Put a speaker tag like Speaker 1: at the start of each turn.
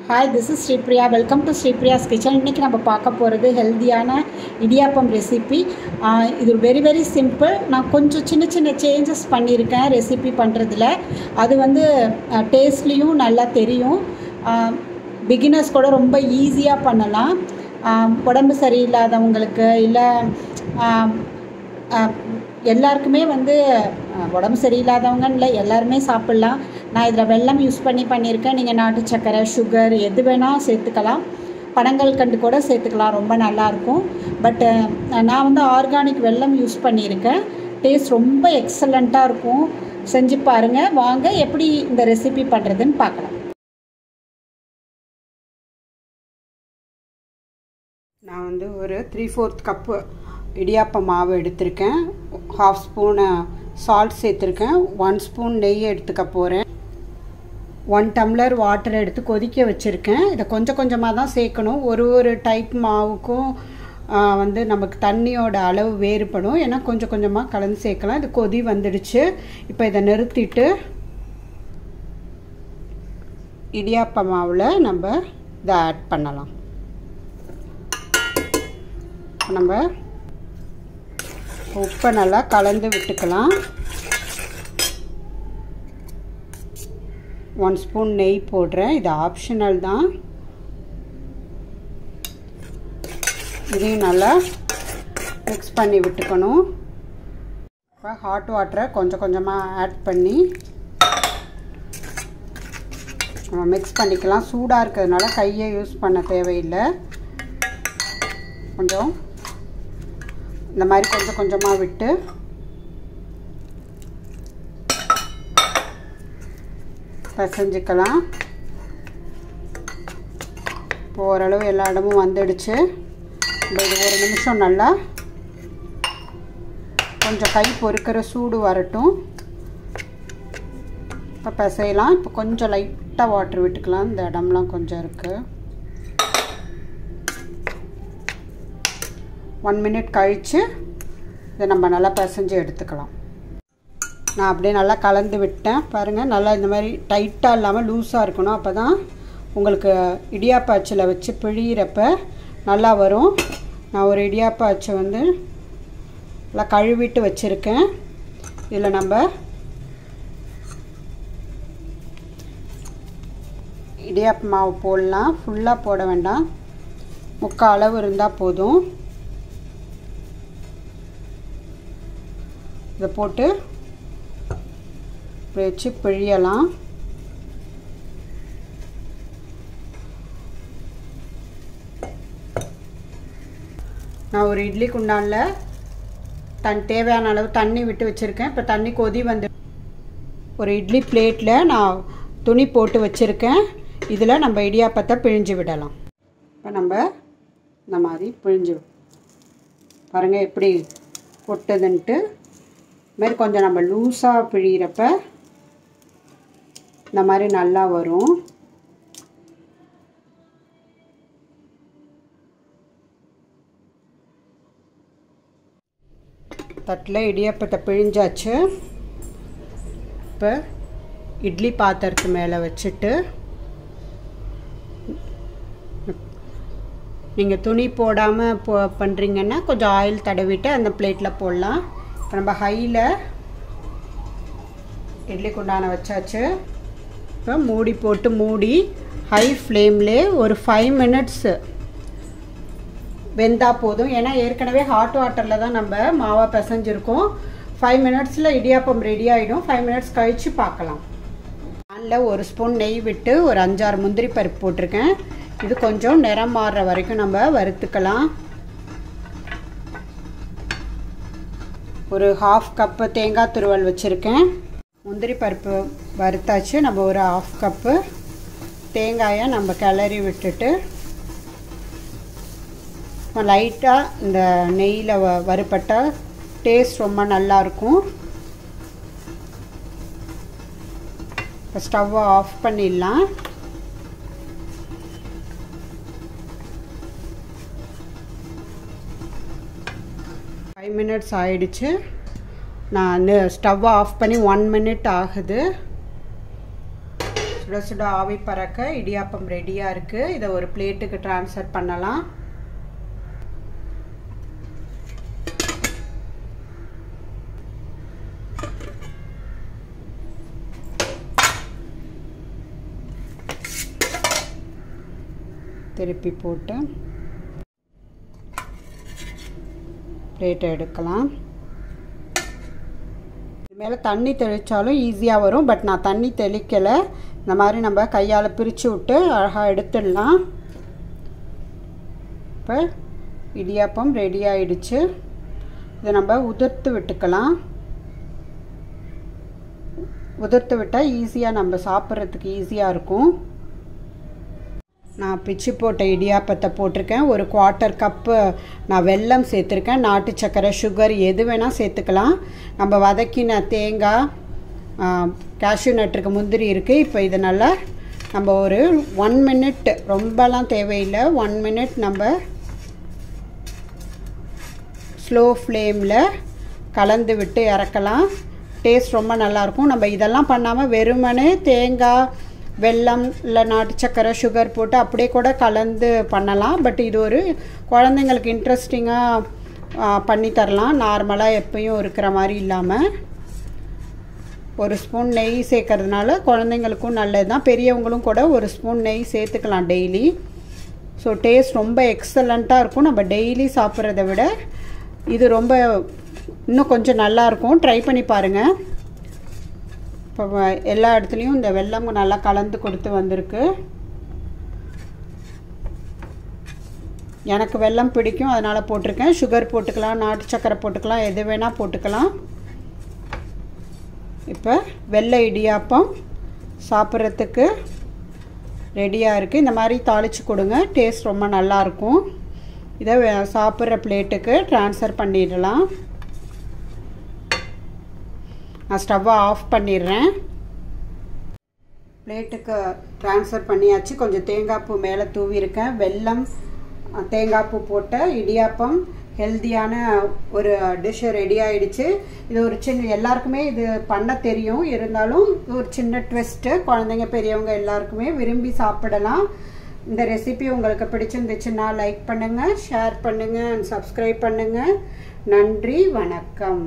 Speaker 1: Hi, this is Sripriya. Welcome to Sripriya's Kitchen. இன்னைக்கு நம்ம பார்க்க போகிறது ஹெல்தியான இடியாப்பம் ரெசிபி. இது வெரி சிம்பிள். நான் கொஞ்சம் சின்ன சேஞ்சஸ் பண்ணியிருக்கேன் ரெசிபி பண்ணுறதுல. அது வந்து டேஸ்ட்லேயும் நல்லா தெரியும். பிகினர்ஸ் கூட ரொம்ப ஈஸியாக பண்ணலாம். உடம்பு சரியில்லாதவங்களுக்கு இல்லை எல்லாருக்குமே வந்து உடம்பு சரியில்லாதவங்கன்னு இல்லை, எல்லாருமே சாப்பிட்லாம். நான் இதில் வெல்லம் யூஸ் பண்ணியிருக்கேன். நீங்கள் நாட்டு சர்க்கரை, சுகர் எது வேணால் சேர்த்துக்கலாம். பனங்கல்கண்டு கூட சேர்த்துக்கலாம், ரொம்ப நல்லாயிருக்கும். பட்டு நான் வந்து ஆர்கானிக் வெல்லம் யூஸ் பண்ணியிருக்கேன். டேஸ்ட் ரொம்ப எக்ஸலண்ட்டாக இருக்கும். செஞ்சு பாருங்கள். வாங்க எப்படி இந்த ரெசிபி பண்ணுறதுன்னு பார்க்கலாம். நான் வந்து ஒரு 3/4 கப்பு இடியாப்ப மாவு எடுத்திருக்கேன். 1/2 ஸ்பூனு சால்ட் சேர்த்துருக்கேன். 1 ஸ்பூன் நெய் எடுத்துக்க போகிறேன். 1 டம்ளர் வாட்டர் எடுத்து கொதிக்க வச்சுருக்கேன். இதை கொஞ்சமாக தான் சேர்க்கணும். ஒரு டைப் மாவுக்கும் வந்து நமக்கு தண்ணியோட அளவு வேறுபடும். ஏன்னா கொஞ்சமாக கலந்து சேர்க்கலாம். இது கொதி வந்துடுச்சு. இப்போ இதை நிறுத்திட்டு இடியாப்ப மாவில் நம்ம இதை ஆட் பண்ணலாம். நம்ம உப்பை நல்லா கலந்து விட்டுக்கலாம். 1 ஸ்பூன் நெய் போடுறேன். இது ஆப்ஷனல் தான். இதையும் நல்லா மிக்ஸ் பண்ணி விட்டுக்கணும். இப்போ ஹாட் வாட்டரை கொஞ்சமாக ஆட் பண்ணி நம்ம மிக்ஸ் பண்ணிக்கலாம். சூடாக இருக்கிறதுனால கையை யூஸ் பண்ண தேவையில்லை. கொஞ்சம் இந்த மாதிரி கொஞ்சமாக விட்டு பிசைஞ்சிக்கலாம். இப்போ ஓரளவு எல்லா இடமும் வந்துடுச்சு. இது 1 நிமிஷம் நல்லா கொஞ்சம் கை பொறுக்கிற சூடு வரட்டும். இப்போ பிசையலாம். இப்போ கொஞ்சம் லைட்டாக வாட்டர் விட்டுக்கலாம். இந்த இடம்லாம் கொஞ்சம் இருக்குது. 1 மினிட் கழித்து இதை நம்ம நல்லா பிசைஞ்சு எடுத்துக்கலாம். நான் அப்படியே நல்லா கலந்து விட்டேன். பாருங்கள், நல்லா இந்த மாதிரி டைட்டாக இல்லாமல் லூஸாக இருக்கணும். அப்போ தான் உங்களுக்கு இடியாப்ப அச்சில் வச்சு பிழியிறப்ப நல்லா வரும். நான் ஒரு இடியாப்ப அச்சு வந்து நல்லா கழுவிட்டு வச்சுருக்கேன். இதில் நம்ம இடியாப்ப மாவு போடலாம். ஃபுல்லாக போட வேண்டாம், 3/4 அளவு இருந்தால் போதும். இதை போட்டு வச்சு பிழியலாம். நான் ஒரு இட்லி குண்டானில் தேவையான அளவு தண்ணி விட்டு வச்சுருக்கேன். இப்போ தண்ணி கொதி வந்து ஒரு இட்லி பிளேட்டில் நான் துணி போட்டு வச்சுருக்கேன். இதில் நம்ம இடியாப்பத்தை பிழிஞ்சு விடலாம். இப்போ நம்ம இந்த மாதிரி பிழிஞ்சு பாருங்கள் எப்படி கொட்டுதுன்ட்டு. இதுமாரி கொஞ்சம் நம்ம லூஸாக பிழிகிறப்ப இந்த மாதிரி நல்லா வரும். தட்டில் இடியாப்பத்தை பிழிஞ்சாச்சு. இப்போ இட்லி பாத்திரத்து மேலே வச்சுட்டு நீங்கள் துணி போடாமல் பண்ணுறீங்கன்னா கொஞ்சம் ஆயில் தடவிட்டு அந்த பிளேட்டில் போடலாம். இப்போ நம்ம ஹையில் இட்லி குண்டான வச்சாச்சு. இப்போ மூடி ஹை ஃப்ளேம்லே ஒரு 5 மினிட்ஸு வெந்தால் போதும். ஏன்னா ஏற்கனவே ஹாட் வாட்டரில் தான் நம்ம மாவை பிசைஞ்சிருக்கோம். 5 மினிட்ஸில் இடியாப்பம் ரெடி ஆகிடும். 5 மினிட்ஸ் கழித்து பார்க்கலாம். பேனில் 1 ஸ்பூன் நெய் விட்டு ஒரு 5-6 முந்திரி பருப்பு போட்டிருக்கேன். இது கொஞ்சம் நிறம் மாறுற வரைக்கும் நம்ம வறுத்துக்கலாம். ஒரு 1/2 கப்பு தேங்காய் துருவல் வச்சுருக்கேன். முந்திரி பருப்பு வறுத்தாச்சு. நம்ம ஒரு 1/2 கப்பு தேங்காயை நம்ம கிளறி விட்டுட்டு லைட்டாக இந்த நெய்யில் வறுப்பட்டால் டேஸ்ட் ரொம்ப நல்லாயிருக்கும். இப்போ ஸ்டவ்வை ஆஃப் பண்ணிடலாம். மினிட்ஸ் ஆயிடுச்சு. நான் ஸ்டவ்வை ஆஃப் பண்ணி 1 மினிட் ஆகுது. சுட சுட ஆவி பறக்க இடியாப்பம் ரெடியாக இருக்குது. இதை ஒரு பிளேட்டுக்கு ட்ரான்ஸ்ஃபர் பண்ணலாம். திருப்பி போட்டு பிளேட்டை எடுக்கலாம். இது மேலே தண்ணி தெளித்தாலும் ஈஸியாக வரும். பட் நான் தண்ணி தெளிக்கலை. இந்த மாதிரி நம்ம கையால் பிரித்து விட்டு அழகாக எடுத்துடலாம். இப்போ இடியாப்பம் ரெடி ஆகிடுச்சு. இதை நம்ம உதிர்த்து விட்டுக்கலாம். உதிர்த்து விட்டால் ஈஸியாக நம்ம சாப்பிட்றதுக்கு ஈஸியாக இருக்கும். நான் பிச்சு போட்ட இடியாப்பத்தை போட்டிருக்கேன். ஒரு 1/4 கப்பு நான் வெல்லம் சேர்த்துருக்கேன். நாட்டு சர்க்கரை, சுகர் எது வேணால் சேர்த்துக்கலாம். நம்ம வதக்கின தேங்காய், கேஷ்யூ நட்டுருக்கு, முந்திரி இருக்குது. இப்போ இதனால் நம்ம ஒரு 1 மினிட், ரொம்பலாம் தேவையில்லை, 1 மினிட் நம்ம ஸ்லோ ஃப்ளேமில் கலந்து விட்டு இறக்கலாம். டேஸ்ட் ரொம்ப நல்லாயிருக்கும். நம்ம இதெல்லாம் பண்ணாமல் வெறுமனே தேங்காய், வெல்லம் இல்லை நாட்டு சர்க்கரை, சுகர் போட்டு அப்படியே கூட கலந்து பண்ணலாம். பட் இது ஒரு குழந்தைங்களுக்கு இன்ட்ரெஸ்டிங்காக பண்ணி தரலாம். நார்மலாக எப்பயும் இருக்கிற மாதிரி இல்லாமல் ஒரு ஸ்பூன் நெய் சேர்க்கறதுனால குழந்தைங்களுக்கும் நல்லது தான். பெரியவங்களும் கூட ஒரு ஸ்பூன் நெய் சேர்த்துக்கலாம் டெய்லி. ஸோ டேஸ்ட் ரொம்ப எக்ஸலண்ட்டாக இருக்கும். நம்ம டெய்லி சாப்பிட்றத விட இது ரொம்ப இன்னும் கொஞ்சம் நல்லாயிருக்கும். ட்ரை பண்ணி பாருங்கள். இப்போ எல்லா இடத்துலையும் இந்த வெல்லம் நல்லா கலந்து கொடுத்து வந்திருக்கு. எனக்கு வெல்லம் பிடிக்கும், அதனால் போட்டிருக்கேன். சுகர் போட்டுக்கலாம், நாட்டு சர்க்கரை போட்டுக்கலாம், எது வேணால் போட்டுக்கலாம். இப்போ வெள்ளை இடியாப்பம் சாப்பிட்றதுக்கு ரெடியாக இருக்குது. இந்த மாதிரி தாளித்து கொடுங்க, டேஸ்ட் ரொம்ப நல்லாயிருக்கும். இதை சாப்பிட்ற பிளேட்டுக்கு ட்ரான்ஸ்ஃபர் பண்ணிடலாம். நான் ஸ்டவ்வை ஆஃப் பண்ணிடுறேன். பிளேட்டுக்கு ட்ரான்ஸ்ஃபர் பண்ணியாச்சு. கொஞ்சம் தேங்காய் பூ மேலே தூவியிருக்கேன். வெல்லம், தேங்காய் பூ போட்ட இடியாப்பம் ஹெல்த்தியான ஒரு டிஷ்ஷு ரெடி ஆகிடுச்சு. இது ஒரு சின்ன, எல்லாருக்குமே இது பண்ண தெரியும், இருந்தாலும் ஒரு சின்ன ட்விஸ்ட்டு, குழந்தைங்க பெரியவங்க எல்லாருக்குமே விரும்பி சாப்பிடலாம். இந்த ரெசிபி உங்களுக்கு பிடிச்சிருந்துச்சுன்னா லைக் பண்ணுங்கள், ஷேர் பண்ணுங்கள், சப்ஸ்கிரைப் பண்ணுங்கள். நன்றி, வணக்கம்.